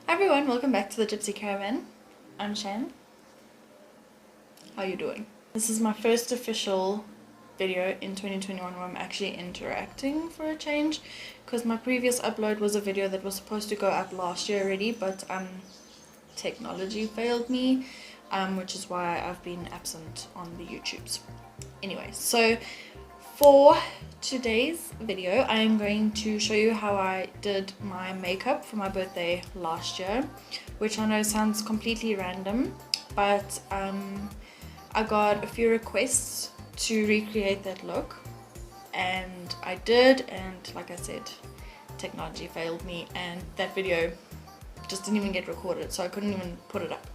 Hi everyone, welcome back to the Gypsy Caravan. I'm Shan. How you doing? This is my first official video in 2021 where I'm actually interacting for a change, because my previous upload was a video that was supposed to go up last year already, but technology failed me, which is why I've been absent on the YouTubes. Anyway, so for today's video, I am going to show you how I did my makeup for my birthday last year, which I know sounds completely random, but I got a few requests to recreate that look, and I did, and like I said, technology failed me, and that video just didn't even get recorded, so I couldn't even put it up.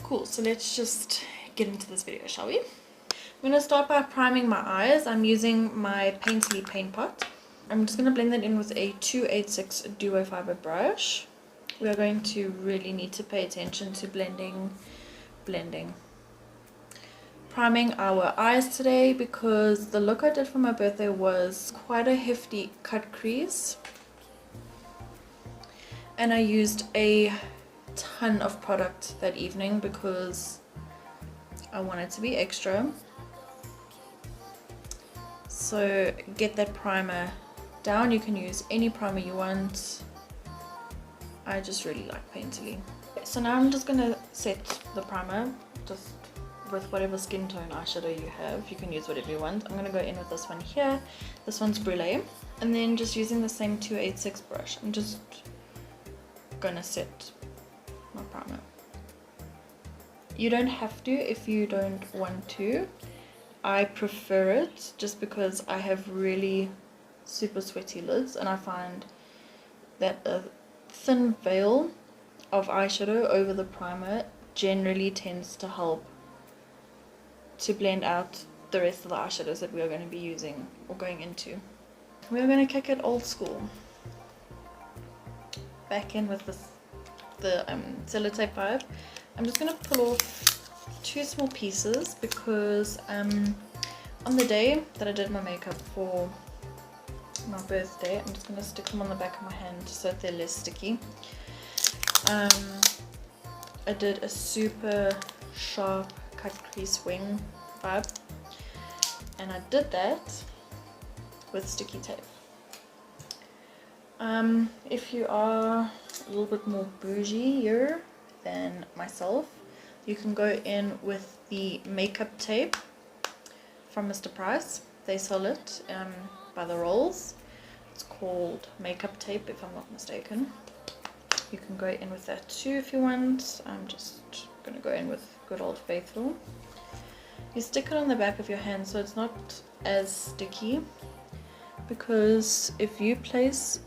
Cool, so let's just get into this video, shall we? I'm going to start by priming my eyes. I'm using my Paintpot. I'm just going to blend that in with a 286 duo fiber brush. We are going to really need to pay attention to blending. Priming our eyes today because the look I did for my birthday was quite a hefty cut crease. And I used a ton of product that evening because I wanted to be extra. So get that primer down. You can use any primer you want. I just really like Painterly. So now I'm just going to set the primer just with whatever skin tone eyeshadow you have. You can use whatever you want. I'm going to go in with this one here. This one's Brule. And then just using the same 286 brush, I'm just going to set my primer. You don't have to if you don't want to. I prefer it just because I have really super sweaty lids, and I find that a thin veil of eyeshadow over the primer generally tends to help to blend out the rest of the eyeshadows that we are going to be using or going into. We're going to kick it old school. Back in with the sellotape vibe. I'm just going to pull off two small pieces because on the day that I did my makeup for my birthday, I'm just going to stick them on the back of my hand so that they're less sticky. I did a super sharp cut crease wing vibe, and I did that with sticky tape. If you are a little bit more bougie-er than myself, you can go in with the makeup tape from Mr. Price. They sell it by the rolls. It's called makeup tape if I'm not mistaken. You can go in with that too if you want. I'm just going to go in with good old faithful. You stick it on the back of your hand so it's not as sticky, because if you place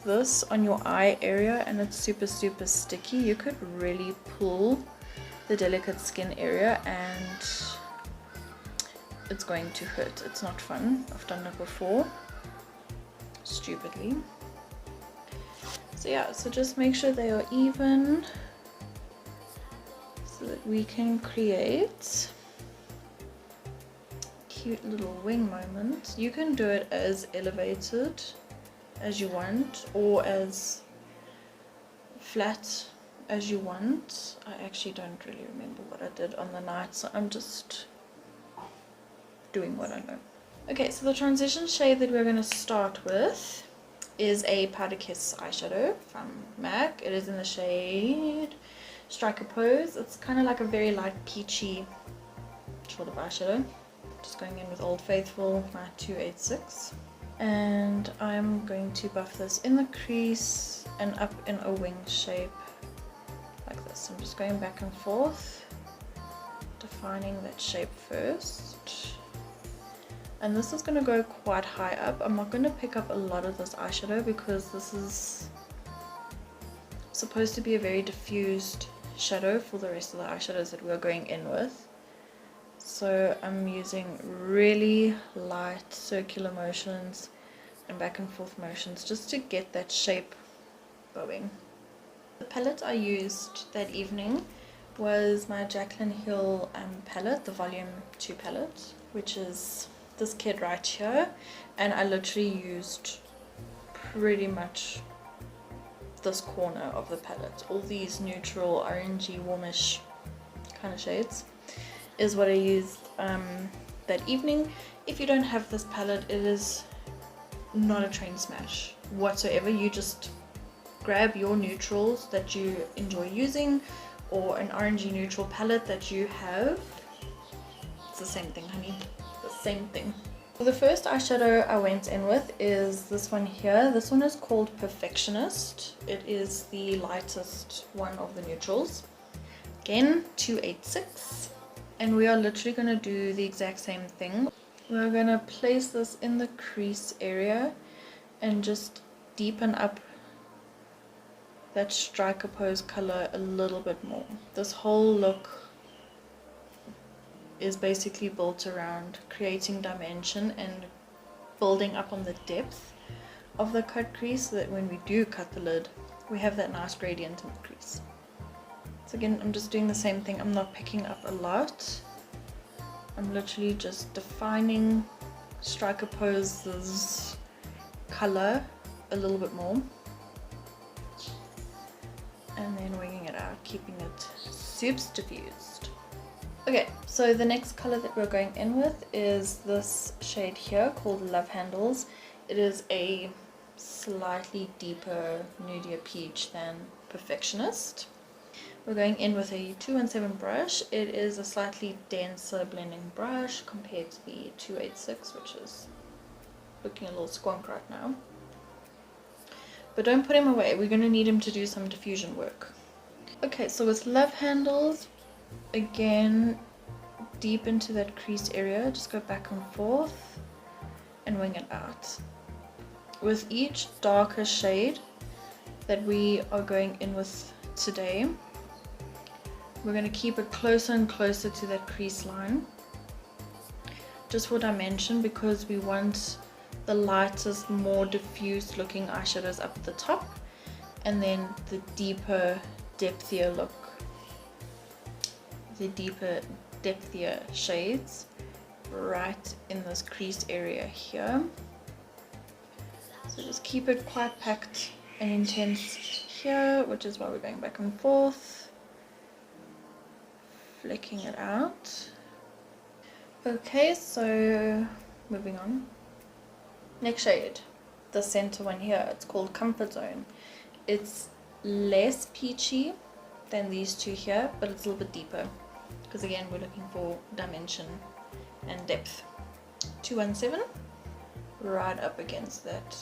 this on your eye area and it's super sticky, you could really pull the delicate skin area and it's going to hurt. It's not fun. I've done it before stupidly. So yeah, so just make sure they are even so that we can create cute little wing moment. You can do it as elevated as you want or as flat as you want. I actually don't really remember what I did on the night, so I'm just doing what I know. Okay, so the transition shade that we're going to start with is a Powder Kiss eyeshadow from MAC. It is in the shade Striker Pose. It's kind of like a very light peachy sort of eyeshadow. Just going in with Old Faithful, my 286. And I'm going to buff this in the crease and up in a wing shape like this. I'm just going back and forth, defining that shape first. And this is going to go quite high up. I'm not going to pick up a lot of this eyeshadow because this is supposed to be a very diffused shadow for the rest of the eyeshadows that we're going in with. So I'm using really light circular motions and back and forth motions just to get that shape going. The palette I used that evening was my Jaclyn Hill palette, the volume 2 palette, which is this kid right here, and I literally used pretty much this corner of the palette. All these neutral, orangey, warmish kind of shades is what I used that evening. If you don't have this palette, it is not a train smash whatsoever. You just grab your neutrals that you enjoy using, or an orangey neutral palette that you have. It's the same thing, honey, the same thing. The first eyeshadow I went in with is this one here. This one is called Perfectionist. It is the lightest one of the neutrals. Again, 286. And we are literally going to do the exact same thing. We're going to place this in the crease area and just deepen up that striker pose color a little bit more. This whole look is basically built around creating dimension and building up on the depth of the cut crease, so that when we do cut the lid, we have that nice gradient in the crease. So again, I'm just doing the same thing. I'm not picking up a lot. I'm literally just defining striker poses color a little bit more, and then winging it out, keeping it super diffused. Okay, so the next color that we're going in with is this shade here called Love Handles. It is a slightly deeper, nudier peach than Perfectionist. We're going in with a 217 brush. It is a slightly denser blending brush compared to the 286, which is looking a little squonk right now. But don't put him away, we're going to need him to do some diffusion work. Okay, so with Love Handles, again, deep into that crease area, just go back and forth and wing it out. With each darker shade that we are going in with today, we're going to keep it closer and closer to that crease line, just for dimension, because we want the lightest, more diffused looking eyeshadows up at the top, and then the deeper, depthier look, the deeper, depthier shades right in this crease area here. So just keep it quite packed and intense here, which is why we're going back and forth, flicking it out. Okay, so moving on. Next shade, the center one here, it's called Comfort Zone. It's less peachy than these two here, but it's a little bit deeper, because again, we're looking for dimension and depth. 217, right up against that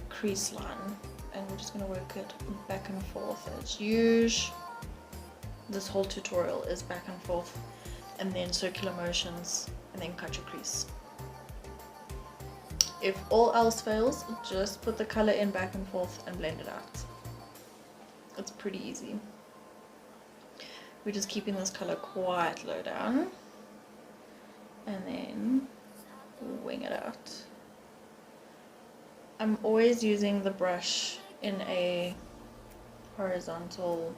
crease line, and we're just going to work it back and forth as usual. This whole tutorial is back and forth, and then circular motions, and then cut your crease. If all else fails, just put the color in back and forth and blend it out. It's pretty easy. We're just keeping this color quite low down, and then wing it out. I'm always using the brush in a horizontal,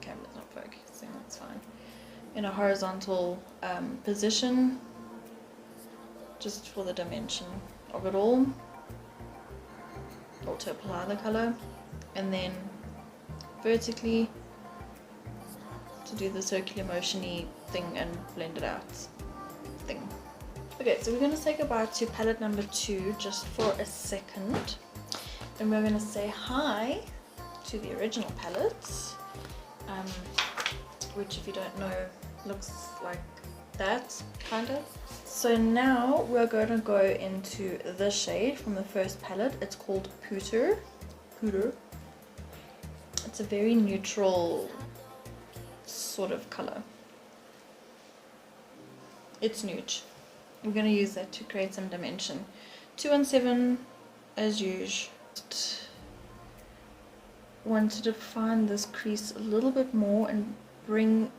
camera's not focusing, that's fine, in a horizontal position, just for the dimension of it all, or to apply the color, and then vertically to do the circular motion-y thing and blend it out thing. Okay, so we're going to say goodbye to palette number 2 just for a second, and we're going to say hi to the original palette, which, if you don't know, looks like that, kind of. So now we're going to go into the shade from the first palette. It's called Pooter. It's a very neutral sort of color. It's nude. We're going to use that to create some dimension. 217 as usual. Just want to define this crease a little bit more and bring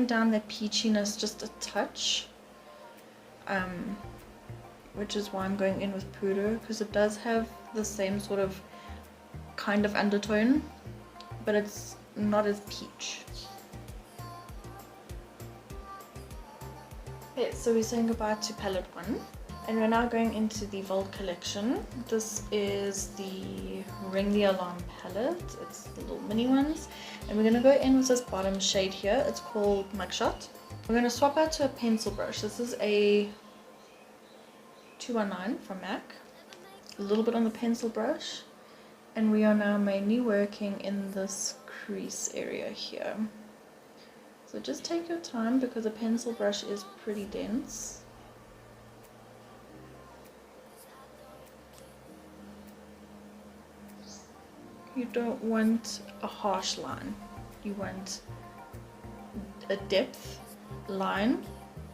down that peachiness just a touch. Which is why I'm going in with Pooter, because it does have the same sort of kind of undertone, but it's not as peach. Okay, so we're saying goodbye to palette 1. And we're now going into the Vault collection. This is the Ring the Alarm palette. It's the little mini ones. And we're going to go in with this bottom shade here. It's called Mugshot. We're going to swap out to a pencil brush. This is a 219 from MAC. A little bit on the pencil brush. And we are now mainly working in this crease area here. So just take your time because a pencil brush is pretty dense. You don't want a harsh line. You want a depth line,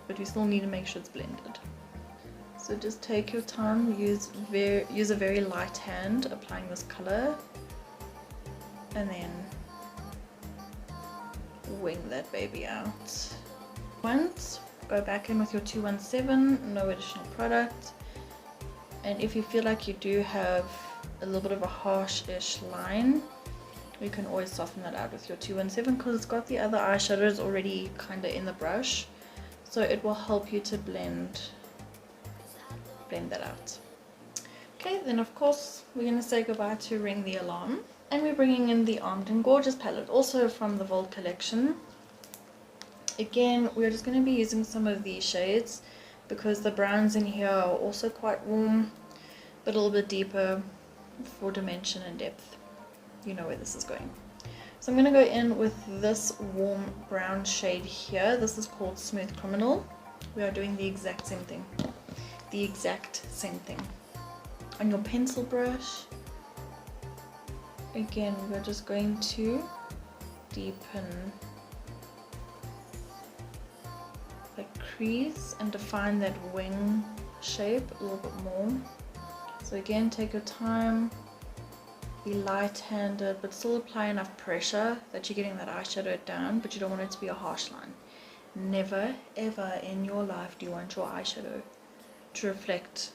but you still need to make sure it's blended. So just take your time, use a very light hand applying this color, and then wing that baby out. Once, go back in with your 217, no additional product, and if you feel like you do have a little bit of a harsh-ish line, you can always soften that out with your 217 because it's got the other eyeshadows already kind of in the brush, so it will help you to blend that out. Okay, then of course we're going to say goodbye to Ring the Alarm, and we're bringing in the Armed and Gorgeous palette, also from the Vault collection. Again, we're just going to be using some of these shades because the browns in here are also quite warm, but a little bit deeper for dimension and depth. You know where this is going. So I'm going to go in with this warm brown shade here. This is called Smooth Criminal. We are doing the exact same thing. The exact same thing. On your pencil brush, again, we're just going to deepen the crease and define that wing shape a little bit more. So again, take your time, be light-handed, but still apply enough pressure that you're getting that eyeshadow down, but you don't want it to be a harsh line. Never, ever in your life do you want your eyeshadow to reflect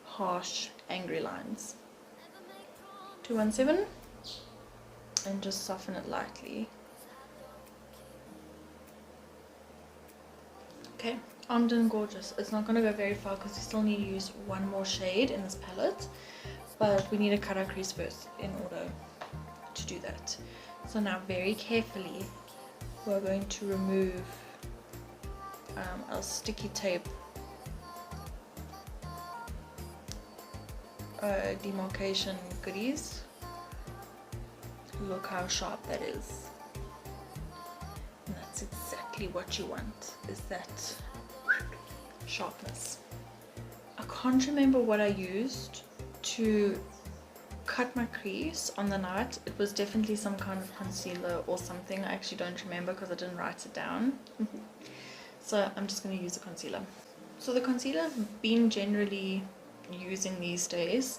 harsh, angry lines. 217, and just soften it lightly. Okay. Armed and Gorgeous. It's not going to go very far because we still need to use one more shade in this palette, but we need to cut our crease first in order to do that. So now very carefully we're going to remove our sticky tape demarcation goodies. Look how sharp that is. And that's exactly what you want, is that sharpness. I can't remember what I used to cut my crease on the night. It was definitely some kind of concealer or something. I actually don't remember because I didn't write it down. So I'm just going to use a concealer. So the concealer I've been generally using these days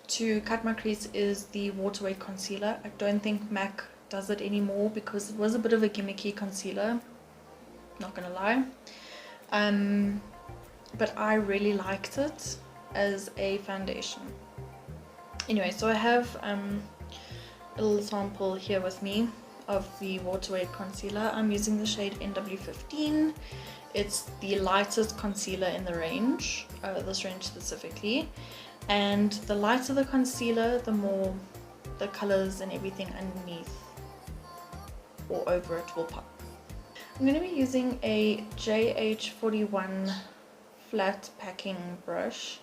to cut my crease is the Water Weight concealer. I don't think MAC does it anymore because it was a bit of a gimmicky concealer, not gonna lie. But I really liked it as a foundation. Anyway, so I have a little sample here with me of the Water Weight concealer. I'm using the shade NW15. It's the lightest concealer in the range, this range specifically. And the lighter the concealer, the more the colors and everything underneath or over it will pop. I'm going to be using a JH41 flat packing brush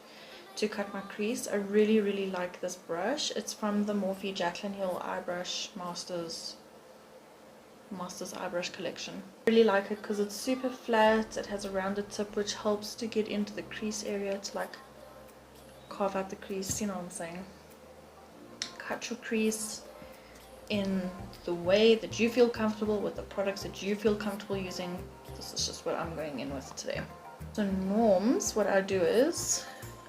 to cut my crease. I really like this brush. It's from the Morphe Jaclyn Hill Eyebrush Masters eyebrush collection. I really like it because it's super flat. It has a rounded tip which helps to get into the crease area to like carve out the crease, you know what I'm saying. Cut your crease in the way that you feel comfortable with the products that you feel comfortable using. This is just what I'm going in with today. So norms, what I do is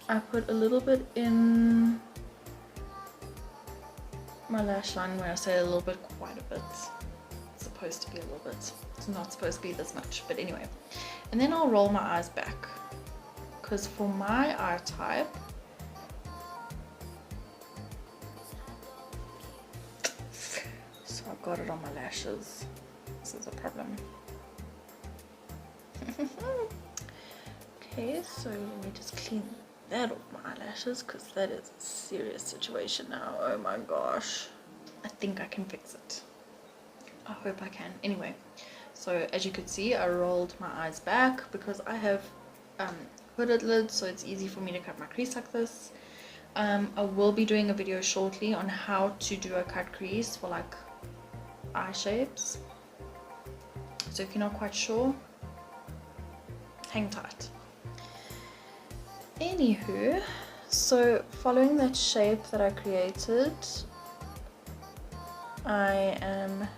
I put a little bit in my lash line. When I say a little bit, quite a bit. It's supposed to be a little bit. It's not supposed to be this much, but anyway. And then I'll roll my eyes back because for my eye type, so I've got it on my lashes. This is a problem. Okay, Okay, so let me just clean that off my eyelashes because that is a serious situation now. Oh my gosh. I think I can fix it. I hope I can. Anyway, so as you could see, I rolled my eyes back because I have hooded lids, so it's easy for me to cut my crease like this. I will be doing a video shortly on how to do a cut crease for like eye shapes. So if you're not quite sure, hang tight. Anywho, so following that shape that I created, I am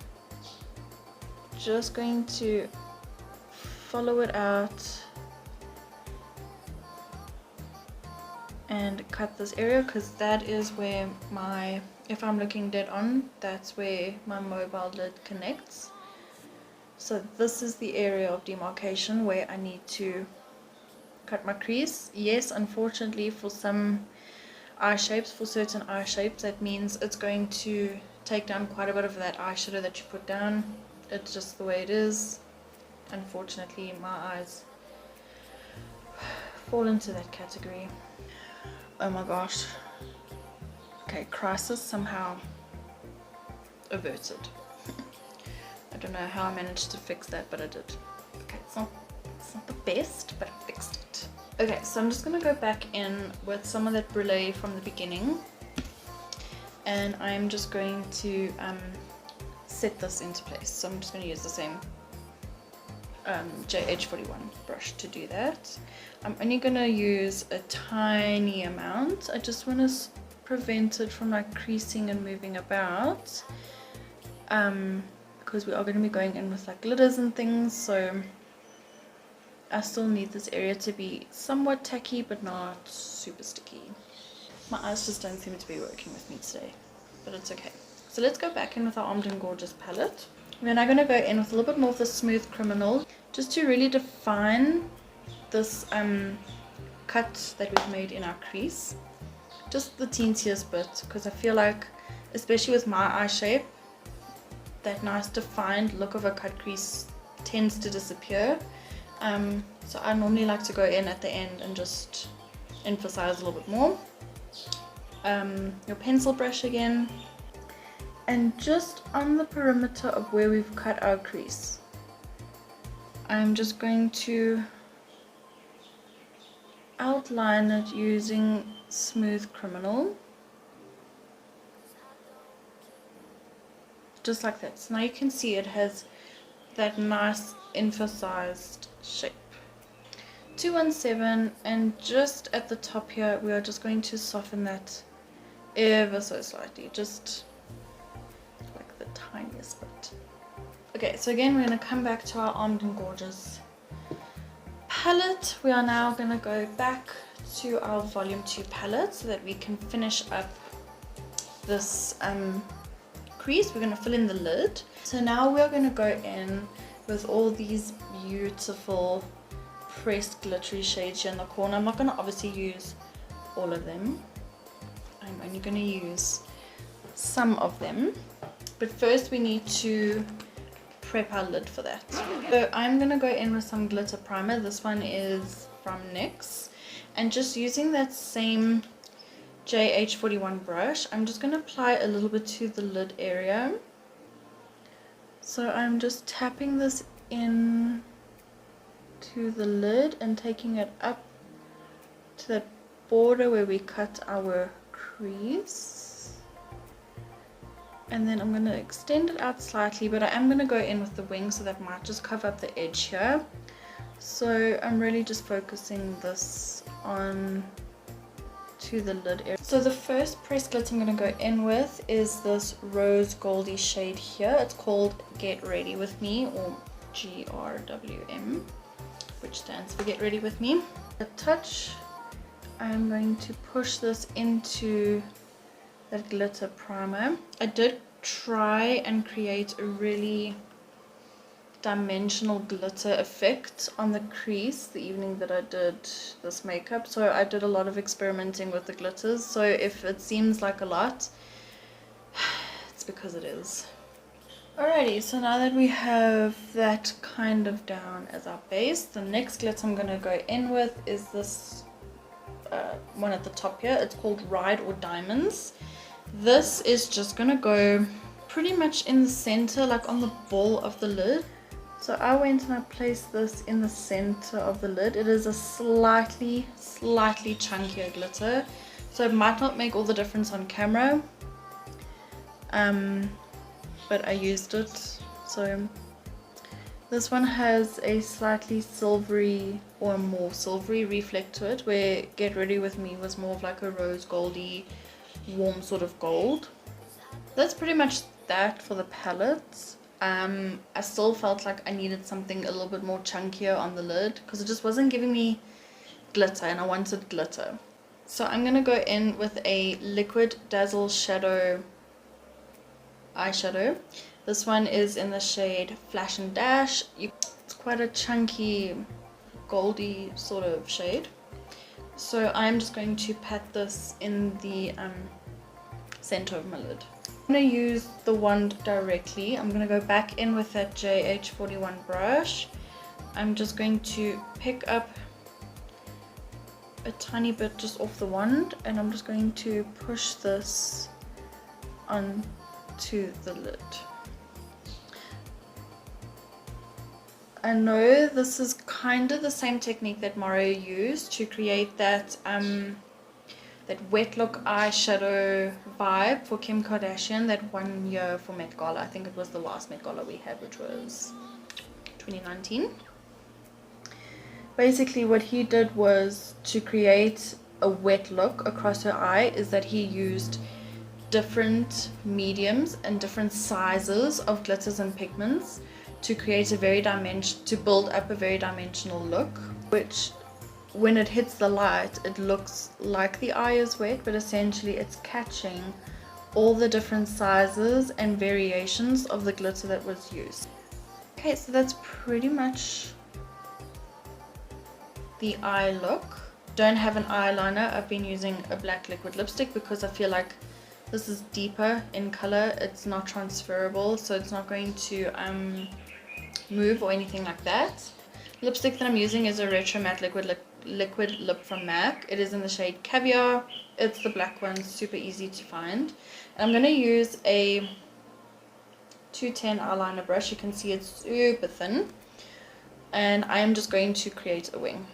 just going to follow it out and cut this area because that is where my, if I'm looking dead on, that's where my mobile lid connects. So this is the area of demarcation where I need to cut my crease. Yes, unfortunately for some eye shapes, for certain eye shapes, that means it's going to take down quite a bit of that eyeshadow that you put down. It's just the way it is. Unfortunately, my eyes fall into that category. Oh my gosh. Okay, crisis somehow averted. I don't know how I managed to fix that, but I did. Okay, it's not the best, but I fixed it. Okay, so I'm just going to go back in with some of that Brule from the beginning, and I'm just going to set this into place. So I'm just going to use the same JH41 brush to do that. I'm only going to use a tiny amount. I just want to prevent it from like creasing and moving about, because we are going to be going in with like glitters and things, so I still need this area to be somewhat tacky but not super sticky. My eyes just don't seem to be working with me today, but it's okay. So let's go back in with our Armed and Gorgeous palette. We're now going to go in with a little bit more of the Smooth Criminal just to really define this cut that we've made in our crease. Just the teensiest bit, because I feel like, especially with my eye shape, that nice defined look of a cut crease tends to disappear. So I normally like to go in at the end and just emphasize a little bit more. Your pencil brush again, and just on the perimeter of where we've cut our crease, I'm just going to outline it using Smooth Criminal, just like that. So now you can see it has that nice emphasized shape. 217, and just at the top here we are just going to soften that ever so slightly, just like the tiniest bit. Okay, so again we're going to come back to our Armed and Gorgeous palette. We are now going to go back to our Volume 2 palette so that we can finish up this crease. We're going to fill in the lid. So now we're going to go in with all these beautiful pressed glittery shades here in the corner. I'm not going to obviously use all of them. I'm only going to use some of them. But first we need to prep our lid for that. So I'm going to go in with some glitter primer. This one is from NYX. And just using that same JH41 brush, I'm just going to apply a little bit to the lid area. So I'm just tapping this in to the lid and taking it up to that border where we cut our crease, and then I'm going to extend it out slightly, but I am going to go in with the wing, so that might just cover up the edge here. So I'm really just focusing this on to the lid area. So the first pressed glitter I'm going to go in with is this rose goldy shade here. It's called Get Ready With Me, or GRWM, which stands for Get Ready With Me. A touch, I'm going to push this into that glitter primer. I did try and create a really dimensional glitter effect on the crease the evening that I did this makeup, so I did a lot of experimenting with the glitters. So if it seems like a lot, it's because it is. Alrighty, so now that we have that kind of down as our base, the next glitter I'm going to go in with is this one at the top here. It's called Ride or Diamonds. This is just going to go pretty much in the center, like on the ball of the lid. So I went and I placed this in the center of the lid. It is a slightly chunkier glitter, so it might not make all the difference on camera. But I used it. So this one has a slightly silvery or more silvery reflect to it, where Get Ready With Me was more of like a rose goldy, warm sort of gold. That's pretty much that for the palette. I still felt like I needed something a little bit more chunkier on the lid because it just wasn't giving me glitter, and I wanted glitter. So I'm going to go in with a liquid Dazzleshadow eyeshadow. This one is in the shade Flash and Dash. It's quite a chunky goldy sort of shade. So I'm just going to pat this in the center of my lid. I'm going to use the wand directly. I'm going to go back in with that JH41 brush. I'm just going to pick up a tiny bit just off the wand, and I'm just going to push this onto the lid. I know this is kind of the same technique that Mario used to create that that wet look eyeshadow vibe for Kim Kardashian that one year for Met Gala. I think it was the last Met Gala we had, which was 2019. Basically what he did was to create a wet look across her eye is that he used different mediums and different sizes of glitters and pigments to create to build up a very dimensional look, which when it hits the light it looks like the eye is wet, but essentially it's catching all the different sizes and variations of the glitter that was used. Okay, so that's pretty much the eye look. Don't have an eyeliner. I've been using a black liquid lipstick because I feel like this is deeper in color. It's not transferable, so it's not going to move or anything like that. Lipstick that I'm using is a Retro Matte liquid lip from MAC. It is in the shade Caviar. It's the black one, super easy to find. And I'm going to use a 210 eyeliner brush. You can see it's super thin. And I am just going to create a wing.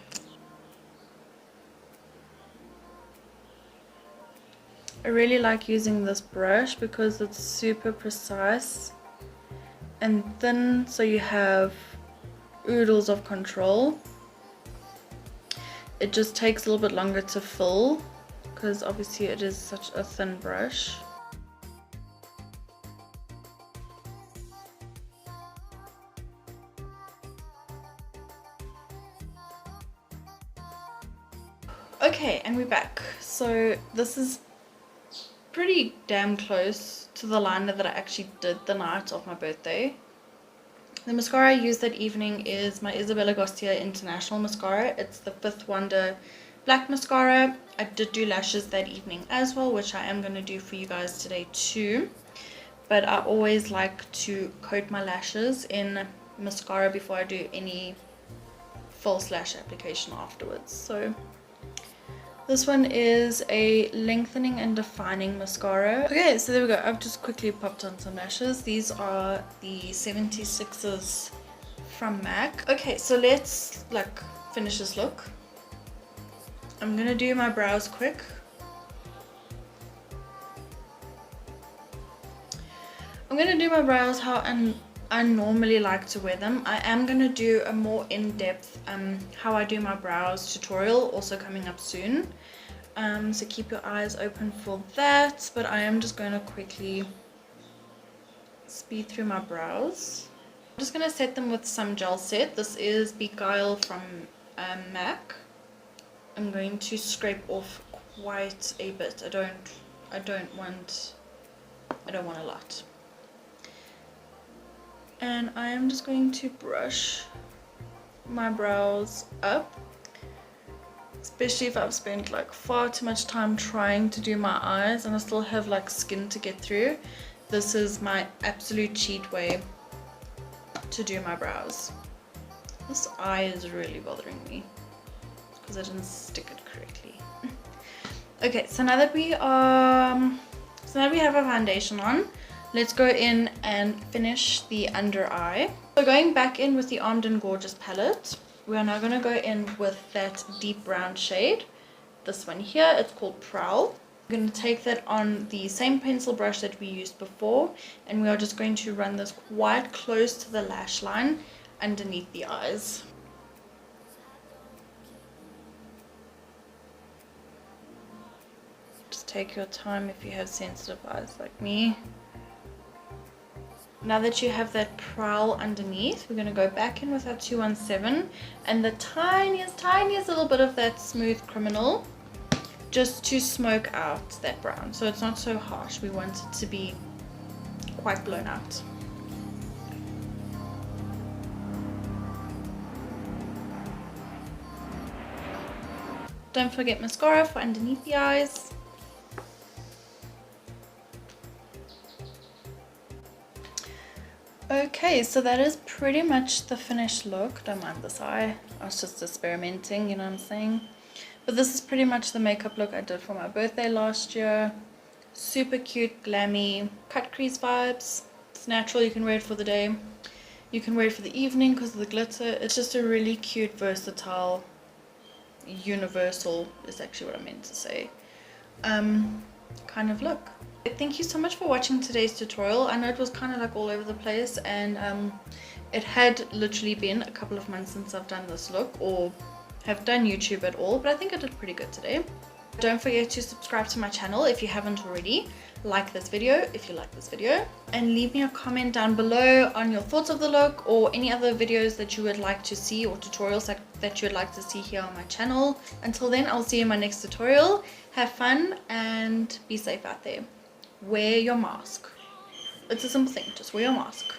I really like using this brush because it's super precise and thin, so you have oodles of control. It just takes a little bit longer to fill because obviously it is such a thin brush. Okay, and we're back. So this is pretty damn close to the liner that I actually did the night of my birthday. The mascara I used that evening is my Isabella Garcia International mascara. It's the Fifth Wonder black mascara. I did do lashes that evening as well, which I am going to do for you guys today too. But I always like to coat my lashes in mascara before I do any false lash application afterwards. So this one is a lengthening and defining mascara. Okay, so there we go. I've just quickly popped on some lashes. These are the 76s from MAC. Okay, so let's finish this look. I'm gonna do my brows quick. I'm gonna do my brows how I normally like to wear them. I am going to do a more in-depth how I do my brows tutorial also coming up soon. So keep your eyes open for that. But I am just going to quickly speed through my brows. I'm just going to set them with some gel set. This is Beguile from MAC. I'm going to scrape off quite a bit. I don't want a lot. And I am just going to brush my brows up, especially if I've spent far too much time trying to do my eyes and I still have skin to get through. this is my absolute cheat way to do my brows. This eye is really bothering me because I didn't stick it correctly. Okay, so now that we have our foundation on, let's go in and finish the under eye. So going back in with the Armed and Gorgeous palette, we are now going to go in with that deep brown shade. This one here, it's called Prowl. I'm going to take that on the same pencil brush that we used before, and we are just going to run this quite close to the lash line underneath the eyes. Just take your time if you have sensitive eyes like me. Now that you have that Prowl underneath, we're going to go back in with our 217 and the tiniest little bit of that Smooth Criminal, just to smoke out that brown, so it's not so harsh. We want it to be quite blown out. Don't forget mascara for underneath the eyes. Okay, so that is pretty much the finished look. Don't mind this eye, I was just experimenting, you know what I'm saying? But this is pretty much the makeup look I did for my birthday last year. Super cute, glammy, cut crease vibes. It's natural, you can wear it for the day. You can wear it for the evening because of the glitter. It's just a really cute, versatile, universal is actually what I meant to say, kind of look. Thank you so much for watching today's tutorial. I know it was kind of like all over the place, and it had literally been a couple of months since I've done this look or have done YouTube at all, but I think I did pretty good today. Don't forget to subscribe to my channel if you haven't already. Like this video if you like this video, and leave me a comment down below on your thoughts of the look or any other videos that you would like to see or tutorials that you would like to see here on my channel. Until then, I'll see you in my next tutorial. Have fun and be safe out there. Wear your mask. It's a simple thing, just wear your mask.